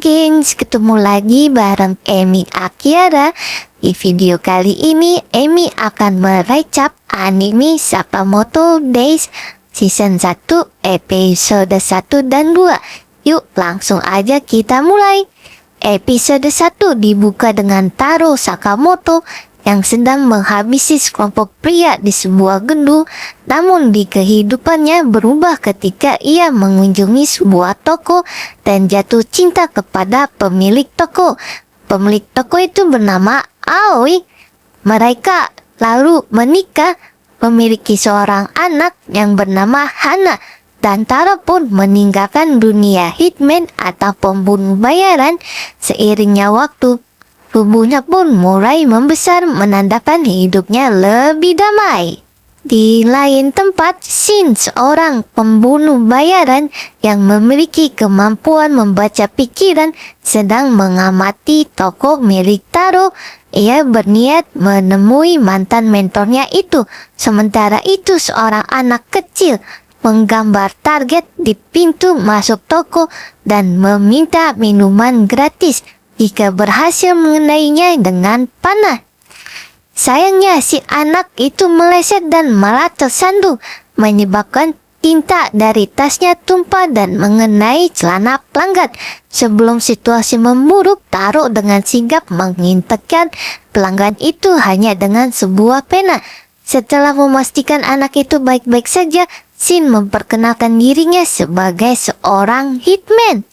gengs, ketemu lagi bareng Emi Akiara. Di video kali ini, Emi akan merecap anime Sakamoto Days Season 1 episode 1 dan 2. Yuk langsung aja kita mulai. Episode 1 dibuka dengan Taro Sakamoto yang sedang menghabisi sekelompok pria di sebuah gedung, namun di kehidupannya berubah ketika ia mengunjungi sebuah toko dan jatuh cinta kepada pemilik toko. Pemilik toko itu bernama Aoi. Mereka lalu menikah, memiliki seorang anak yang bernama Hana, dan Taro pun meninggalkan dunia hitman atau pembunuh bayaran. Seiringnya waktu, tubuhnya pun mulai membesar, menandakan hidupnya lebih damai. Di lain tempat, Shin, seorang pembunuh bayaran yang memiliki kemampuan membaca pikiran, sedang mengamati toko milik Taro. Ia berniat menemui mantan mentornya itu. Sementara itu, seorang anak kecil menggambar target di pintu masuk toko dan meminta minuman gratis jika berhasil mengenainya dengan panah. Sayangnya si anak itu meleset dan malah tersandung, menyebabkan tinta dari tasnya tumpah dan mengenai celana pelanggan. Sebelum situasi memburuk, Taro dengan sigap mengintekkan pelanggan itu hanya dengan sebuah pena. Setelah memastikan anak itu baik-baik saja, Shin memperkenalkan dirinya sebagai seorang hitman.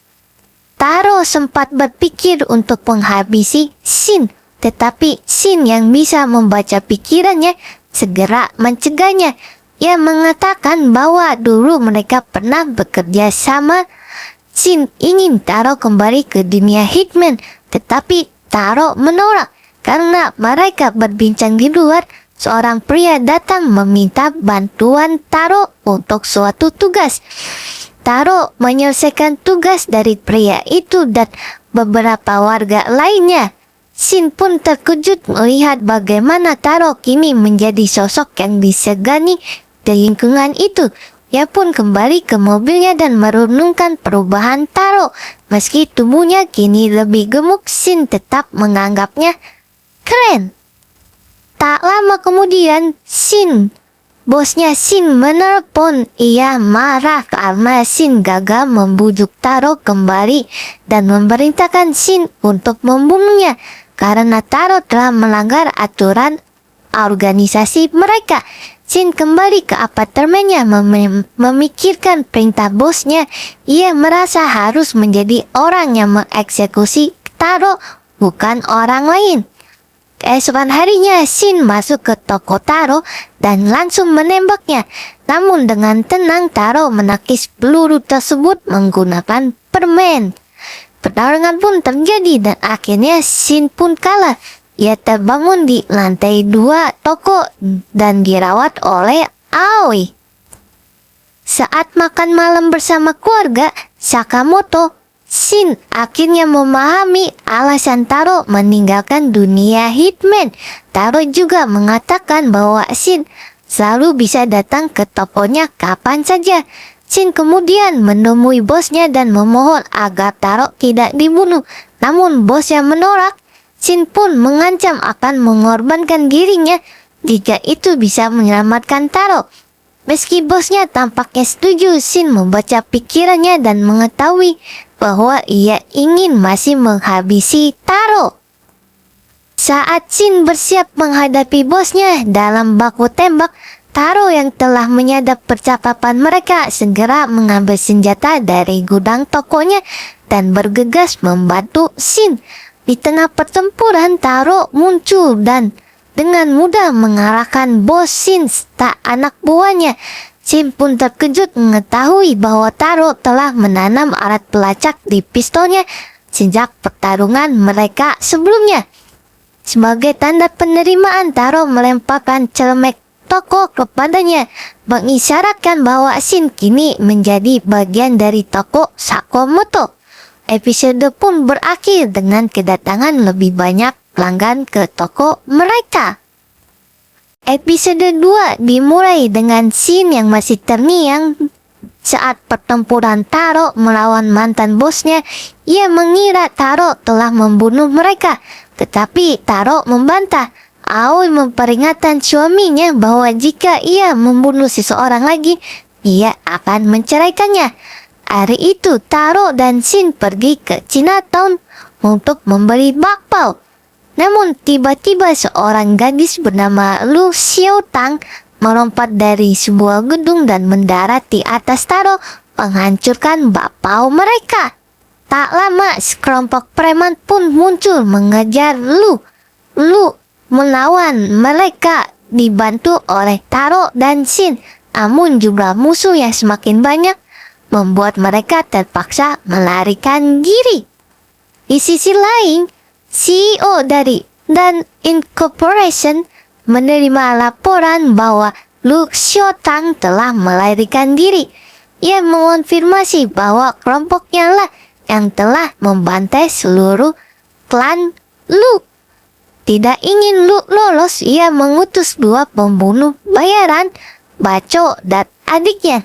Taro sempat berpikir untuk menghabisi Shin, tetapi Shin yang bisa membaca pikirannya segera mencegahnya. Ia mengatakan bahwa dulu mereka pernah bekerja sama. Shin ingin Taro kembali ke dunia hitman, tetapi Taro menolak. Karena mereka berbincang di luar, seorang pria datang meminta bantuan Taro untuk suatu tugas. Taro menyelesaikan tugas dari pria itu dan beberapa warga lainnya. Shin pun terkejut melihat bagaimana Taro kini menjadi sosok yang disegani di lingkungan itu. Ia pun kembali ke mobilnya dan merenungkan perubahan Taro. Meski tubuhnya kini lebih gemuk, Shin tetap menganggapnya keren. Tak lama kemudian, bosnya Shin menelpon. Ia marah karena Shin gagal membujuk Taro kembali dan memerintahkan Shin untuk membunuhnya karena Taro telah melanggar aturan organisasi mereka. Shin kembali ke apartemennya memikirkan perintah bosnya. Ia merasa harus menjadi orang yang mengeksekusi Taro, bukan orang lain. Keesokan harinya, Shin masuk ke toko Taro dan langsung menembaknya. Namun dengan tenang, Taro menakis peluru tersebut menggunakan permen. Pertarungan pun terjadi dan akhirnya Shin pun kalah. Ia terbangun di lantai 2 toko dan dirawat oleh Aoi. Saat makan malam bersama keluarga Sakamoto, Shin akhirnya memahami alasan Taro meninggalkan dunia hitman. Taro juga mengatakan bahwa Shin selalu bisa datang ke tokonya kapan saja. Shin kemudian menemui bosnya dan memohon agar Taro tidak dibunuh. Namun bosnya menolak. Shin pun mengancam akan mengorbankan dirinya jika itu bisa menyelamatkan Taro. Meski bosnya tampaknya setuju, Shin membaca pikirannya dan mengetahui bahwa ia ingin masih menghabisi Taro. Saat Shin bersiap menghadapi bosnya dalam baku tembak, Taro yang telah menyadap percakapan mereka segera mengambil senjata dari gudang tokonya dan bergegas membantu Shin. Di tengah pertempuran, Taro muncul dan dengan mudah mengalahkan bos Shin serta anak buahnya. Shin pun terkejut mengetahui bahwa Taro telah menanam alat pelacak di pistolnya sejak pertarungan mereka sebelumnya. Sebagai tanda penerimaan, Taro melemparkan celemek toko kepadanya, mengisyaratkan bahwa Shin kini menjadi bagian dari toko Sakamoto. Episode pun berakhir dengan kedatangan lebih banyak pelanggan ke toko mereka. Episode 2 dimulai dengan Shin yang masih terngiang Saat pertempuran Taro melawan mantan bosnya, ia mengira Taro telah membunuh mereka. Tetapi Taro membantah. Aoi memperingatkan suaminya bahwa jika ia membunuh seseorang lagi, ia akan menceraikannya. Hari itu Taro dan Shin pergi ke Chinatown untuk membeli bakpao. Namun tiba-tiba seorang gadis bernama Lu Xiaotang melompat dari sebuah gedung dan mendarat di atas Taro, menghancurkan bakpao mereka. Tak lama sekelompok preman pun muncul mengejar Lu. Lu melawan mereka dibantu oleh Taro dan Shin. Namun jumlah musuh yang semakin banyak membuat mereka terpaksa melarikan diri. Di sisi lain, CEO dari Dan Incorporation menerima laporan bahwa Lu Xiaotang telah melarikan diri. Ia mengonfirmasi bahwa kelompoknya lah yang telah membantai seluruh klan Lu. Tidak ingin Lu lolos, ia mengutus 2 pembunuh bayaran, Baco dan adiknya,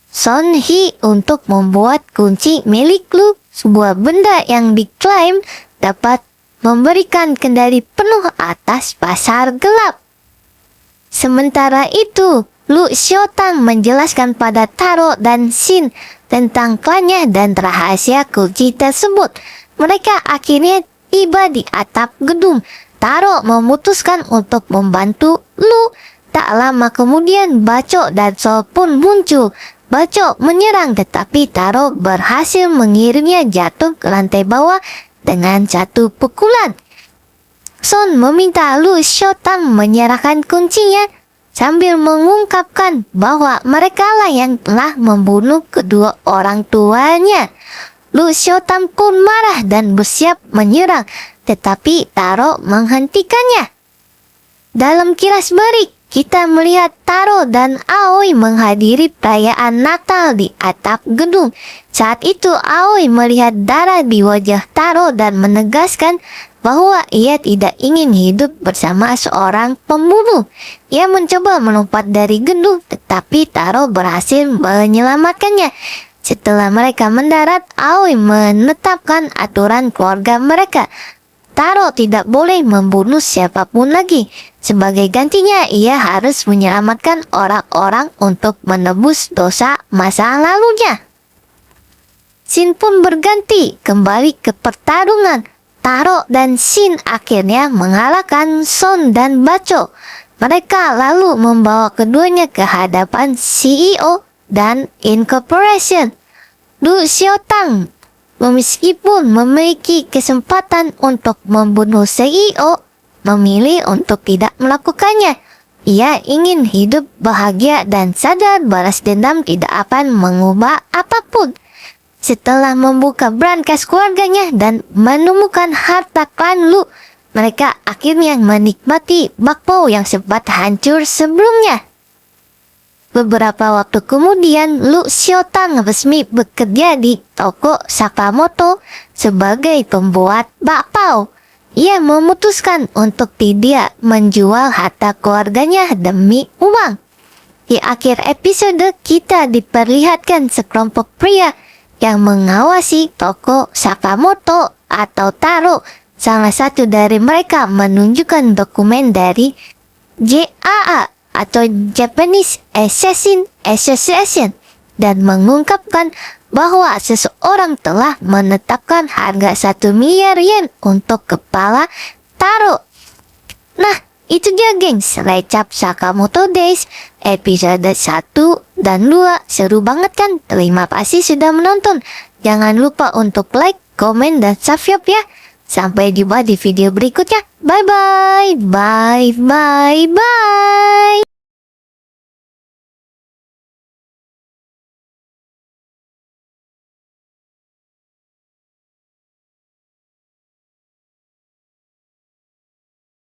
Son Hee, untuk membuat kunci milik Lu, sebuah benda yang diklaim dapat memberikan kendali penuh atas pasar gelap. Sementara itu, Lu Xiaotang menjelaskan pada Taro dan Shin tentang klannya dan rahasia kunci tersebut. Mereka akhirnya tiba di atap gedung. Taro memutuskan untuk membantu Lu. Tak lama kemudian Baco dan Sol pun muncul. Baco menyerang tetapi Taro berhasil mengirimnya jatuh ke lantai bawah dengan 1 pukulan. Son meminta Lu Xiaotang menyerahkan kuncinya sambil mengungkapkan bahwa merekalah yang telah membunuh kedua orang tuanya. Lu Xiaotang pun marah dan bersiap menyerang, tetapi Taro menghentikannya. Dalam kilas balik, kita melihat Taro dan Aoi menghadiri perayaan Natal di atap gedung. Saat itu Aoi melihat darah di wajah Taro dan menegaskan bahwa ia tidak ingin hidup bersama seorang pembunuh. Ia mencoba melompat dari gedung, tetapi Taro berhasil menyelamatkannya. Setelah mereka mendarat, Aoi menetapkan aturan keluarga mereka. Taro tidak boleh membunuh siapapun lagi. Sebagai gantinya, ia harus menyelamatkan orang-orang untuk menebus dosa masa lalunya. Shin pun berganti kembali ke pertarungan. Taro dan Shin akhirnya mengalahkan Son dan Baco. Mereka lalu membawa keduanya ke hadapan CEO dan Incorporation. Lu Xiaotang, meskipun memiliki kesempatan untuk membunuh CEO, memilih untuk tidak melakukannya. Ia ingin hidup bahagia dan sadar balas dendam tidak akan mengubah apapun. Setelah membuka brankas keluarganya dan menemukan harta klan Lu, mereka akhirnya menikmati bakpao yang sempat hancur sebelumnya. Beberapa waktu kemudian, Lu Xiaotang resmi bekerja di toko Sakamoto sebagai pembuat bakpao. Ia memutuskan untuk tidak menjual harta keluarganya demi uang. Di akhir episode, kita diperlihatkan sekelompok pria yang mengawasi toko Sakamoto atau Taro. Salah satu dari mereka menunjukkan dokumen dari JAA atau Japanese Assassin Association dan mengungkapkan bahwa seseorang telah menetapkan harga 1 miliar yen untuk kepala Taro. Nah, itu dia gengs, recap Sakamoto Days episode 1 dan 2. Seru banget kan? Terima kasih sudah menonton. Jangan lupa untuk like, komen, dan subscribe ya. Sampai jumpa di video berikutnya. Bye bye. Bye bye bye.